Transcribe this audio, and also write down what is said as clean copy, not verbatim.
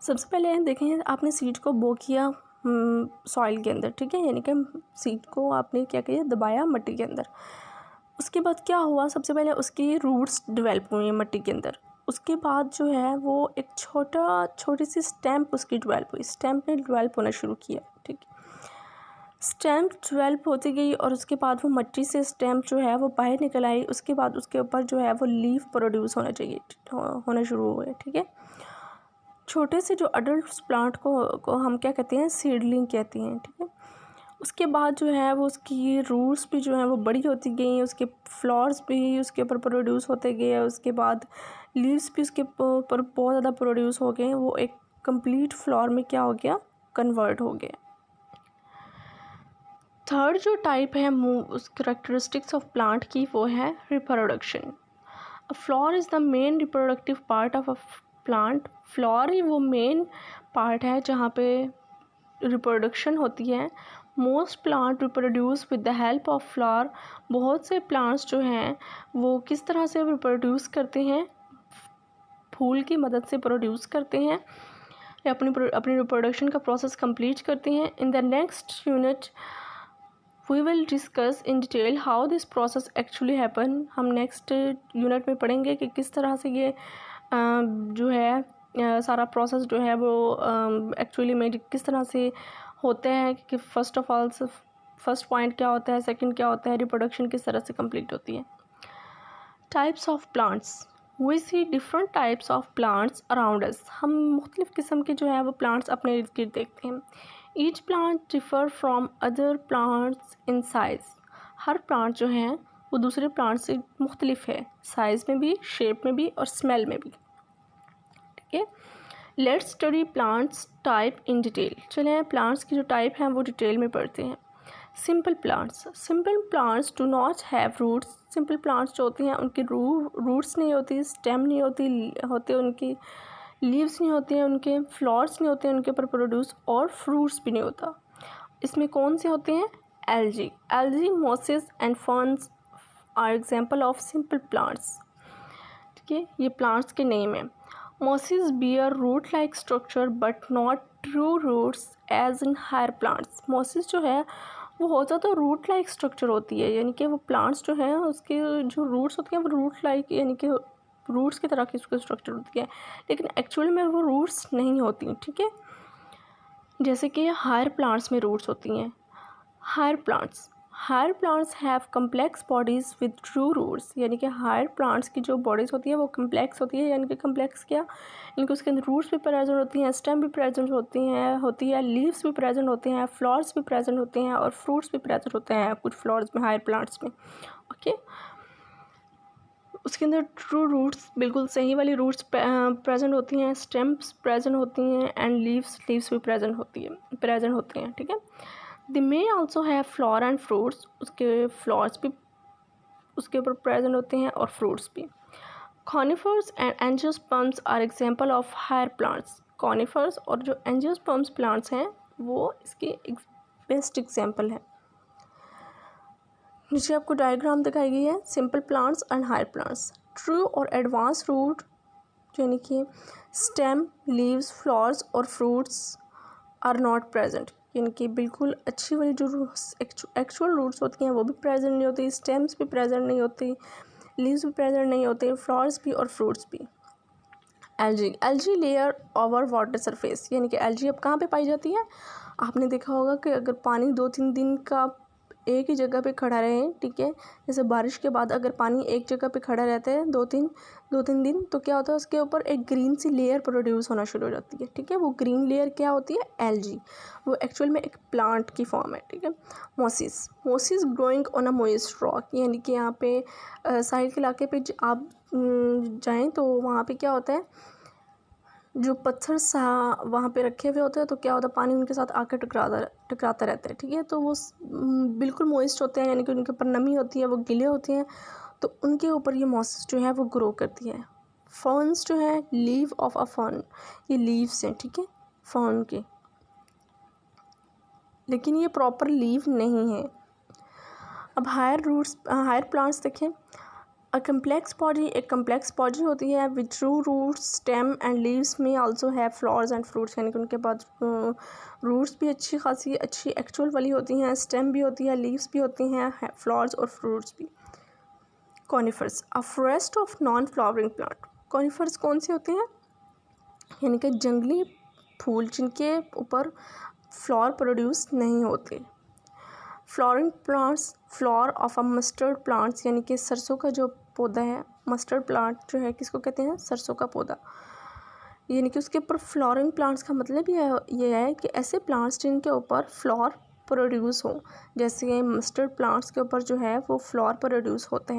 सबसे पहले देखें, आपने सीड को बो किया सॉइल के अंदर, ठीक है, यानी कि सीड को आपने क्या किया, दबाया मिट्टी के अंदर। उसके बाद क्या हुआ, सबसे पहले उसकी रूट्स डेवलप हुई मिट्टी के अंदर। उसके बाद जो है वो एक छोटी सी स्टैम्प उसकी डेवलप हुई, स्टैम्प ने डेवलप होना शुरू किया, ठीक है। स्टैम्प डेवलप होती गई और उसके बाद वो मिट्टी से स्टैम्प जो है वो बाहर निकल आई। उसके बाद उसके ऊपर जो है वो लीफ प्रोड्यूस होना शुरू हुए, ठीक है। छोटे से जो अडल्ट प्लांट को हम क्या कहते हैं, सीडलिंग कहते हैं, ठीक है। उसके बाद जो है वो उसकी रूट्स भी जो है वो बड़ी होती गई, उसके फ्लावर्स भी उसके ऊपर प्रोड्यूस होते गए, उसके बाद लीव्स भी उसके ऊपर बहुत ज़्यादा प्रोड्यूस हो गए, वो एक कंप्लीट फ्लावर में क्या हो गया, कन्वर्ट हो गया। थर्ड जो टाइप है उस करेक्टरिस्टिक्स ऑफ प्लांट की, वो है reproduction. A flower is the main reproductive part of a plant. Flower ही वो मेन पार्ट है जहाँ पे रिप्रोडक्शन होती है। Most plant reproduce with the help of flower. बहुत से प्लांट्स जो हैं वो किस तरह से रिप्रोड्यूस करते हैं, फूल की मदद से प्रोड्यूस करते हैं या अपनी रिप्रोडक्शन का प्रोसेस कंप्लीट करते हैं। In the next unit we will discuss in detail how this process actually happen. हम नेक्स्ट यूनिट में पढ़ेंगे कि किस तरह से ये जो है सारा प्रोसेस जो है वो एक्चुअली में किस तरह से होते हैं, कि first of all first point क्या होता है, सेकंड क्या होता है, रिप्रोडक्शन किस तरह से कंप्लीट होती है। Types of plants. We see different types of plants around us. हम मुख्तलिफ़ किस्म के जो है वो प्लांट्स अपने इर्द गिर्द देखते हैं। Each plant differ from other plants in size. Her plant जो है वो दूसरे प्लांट से मुख्तलिफ है, साइज़ में भी, शेप में भी और स्मेल में भी, ठीक है। Let's study plants type in detail. चलें प्लांट्स की जो टाइप हैं वो डिटेल में पढ़ते हैं। Simple plants. Simple plants do not have roots. Simple plants जो होती हैं उनकी रूट्स नहीं होती, स्टेम नहीं होते उनकी लीव्स नहीं होती हैं, उनके फ्लावर्स नहीं होते हैं उनके ऊपर प्रोड्यूस, और फ्रूट्स भी नहीं होता। इसमें कौन से होते हैं, algae, mosses and ferns are example of simple plants, ठीक है। ये प्लांट्स के नेम हैं। Mosses bear root like structure but not true roots as in higher plants. Mosses जो है वो होता तो रूट लाइक स्ट्रक्चर होती है, यानी कि वो प्लांट्स जो हैं उसके जो रूट्स होती हैं वो रूट लाइक यानी कि रूट्स की तरह की उसकी स्ट्रक्चर होती है, लेकिन एक्चुअल में वो रूट्स नहीं होती, ठीक है। जैसे कि हायर प्लांट्स में रूट्स होती हैं। Higher plants have complex bodies with true roots, यानी कि हायर प्लांट्स की जो बॉडीज़ होती है वो कम्प्लेक्स होती है, यानी कि कम्प्लेक्स क्या, यानी कि उसके अंदर रूट्स भी प्रेजेंट होती हैं, स्टेम भी प्रेजेंट होती है, लीव्स भी प्रेजेंट होते हैं, फ्लावर्स भी प्रेजेंट होते हैं और फ्रूट्स भी प्रेजेंट होते हैं कुछ फ्लावर्स में, हायर प्लांट्स में, ओके। उसके अंदर ट्रू रूट्स, बिल्कुल सही वाली रूट्स प्रेजेंट होती हैं, स्टेम्स प्रेजेंट होती हैं एंड लीव्स भी प्रेजेंट होते हैं, ठीक है। They may also have flower and fruits. उसके फ्लावर्स भी उसके ऊपर प्रेजेंट होते हैं और फ्रूट्स भी। Conifers and angiosperms are example of higher plants. Conifers और जो एंजियोस्पर्म्स प्लांट्स हैं वो इसके एक बेस्ट एग्जाम्पल हैं। नीचे आपको डायग्राम दिखाई गई है, simple plants and higher plants. True और एडवांस रूट यानी कि स्टेम, लीव्स, फ्लावर्स और फ्रूट्स आर नॉट प्रेजेंट, यानी कि बिल्कुल अच्छी वाली जो एक्चुअल रूट्स होती हैं वो भी प्रेजेंट नहीं होती, स्टेम्स भी प्रेजेंट नहीं होती, लीव्स भी प्रेजेंट नहीं होते, फ्लावर्स भी और फ्रूट्स भी। Algae layer over water surface, यानी कि एल्गी अब कहाँ पे पाई जाती है, आपने देखा होगा कि अगर पानी 2-3 दिन का एक ही जगह पे खड़ा रहे, ठीक है, जैसे बारिश के बाद अगर पानी एक जगह पे खड़ा रहता है 2-3 दिन, तो क्या होता है उसके ऊपर एक ग्रीन सी लेयर प्रोड्यूस होना शुरू हो जाती है, ठीक है। वो ग्रीन लेयर क्या होती है, एल्गी। वो एक्चुअल में एक प्लांट की फॉर्म है, ठीक है। Mosses growing on a moist rock, यानी कि यहाँ पे साहिल के इलाके पे आप जाएँ तो वहाँ पे क्या होता है, जो पत्थर सा वहाँ पे रखे हुए होते हैं, तो क्या होता है पानी उनके साथ आकर टकराता रहता है, ठीक है। तो वो बिल्कुल मॉइस्ट होते हैं, यानी कि उनके ऊपर नमी होती है, वो गीले होते हैं, तो उनके ऊपर ये मॉसिस जो है वो ग्रो करती है। फर्न्स जो है, लीव ऑफ अ फर्न, ये लीव्स हैं, ठीक है, फर्न के, लेकिन ये प्रॉपर लीव नहीं है। अब हायर प्लांट्स देखें। एक कम्प्लेक्स पॉडी होती है with true roots stem and leaves may also have flowers and fruits, यानी कि उनके पास रूट्स भी अच्छी खासी अच्छी एक्चुअल वाली होती हैं, स्टेम भी होती है, लीव्स भी होती हैं, फ्लावर्स और फ्रूट्स भी। Conifers, a forest of non flowering plant. Conifers कौन से होते हैं, यानी कि जंगली फूल जिनके ऊपर फ्लावर प्रोड्यूस नहीं होते। Flowering plants, flower of a mustard plants, यानी कि सरसों का जो पौधा है, मस्टर्ड प्लांट जो है किसको कहते हैं, सरसों का पौधा, यानी कि उसके ऊपर फ्लावरिंग प्लांट्स का मतलब ये है कि ऐसे प्लांट्स जिनके ऊपर फ्लावर प्रोड्यूस हो, जैसे मस्टर्ड प्लांट्स के ऊपर जो है वो फ्लावर प्रोड्यूस होते हैं।